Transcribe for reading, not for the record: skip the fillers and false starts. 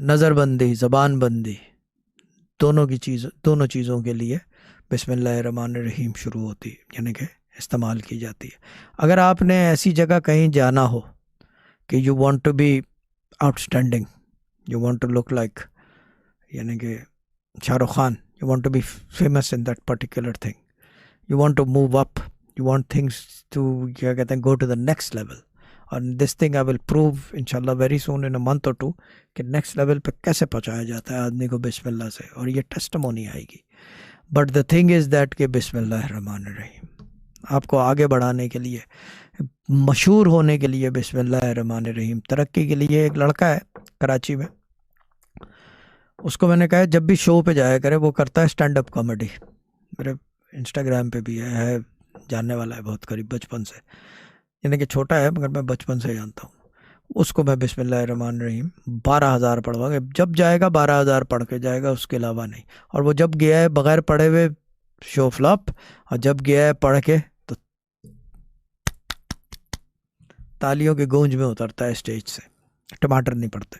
نظر بندی، زبان بندی، دونوں چیزوں کے لیے بسم اللہ الرحمن الرحیم شروع ہوتی ہے، یعنی کہ استعمال کی جاتی ہے۔ اگر آپ نے ایسی جگہ کہیں جانا ہو کہ you want to be outstanding, you want to look like, یعنی کہ Shah Rukh Khan, you want to be famous in that particular thing, you want to move up, you want things to, کیا کہتے ہیں، go to the next level. اور this thing I will prove انشاءاللہ very soon in a month اور ٹو کہ next level پہ کیسے پہنچایا جاتا ہے آدمی کو بسم اللہ سے، اور یہ ٹیسٹمونی آئے گی. But the thing is that کہ بسم اللہ الرحمن الرحیم آپ کو آگے بڑھانے کے لیے، مشہور ہونے کے لیے بسم اللہ الرحمن الرحیم، ترقی کے لیے. ایک لڑکا ہے کراچی میں، اس کو میں نے کہا جب بھی شو پہ جایا کرے، وہ کرتا ہے اسٹینڈ اپ کامیڈی، میرے انسٹاگرام پہ بھی ہے، جاننے والا ہے بہت قریب بچپن سے، یعنی کہ چھوٹا ہے مگر میں بچپن سے جانتا ہوں اس کو. میں بسم اللہ الرحمن الرحیم 12,000 پڑھوا گا، جب جائے گا 12,000 پڑھ کے جائے گا، اس کے علاوہ نہیں. اور وہ جب گیا ہے بغیر پڑھے ہوئے شو فلاپ، اور جب گیا ہے پڑھ کے تو تالیوں کی گونج میں اترتا ہے اسٹیج سے، ٹماٹر نہیں پڑتے.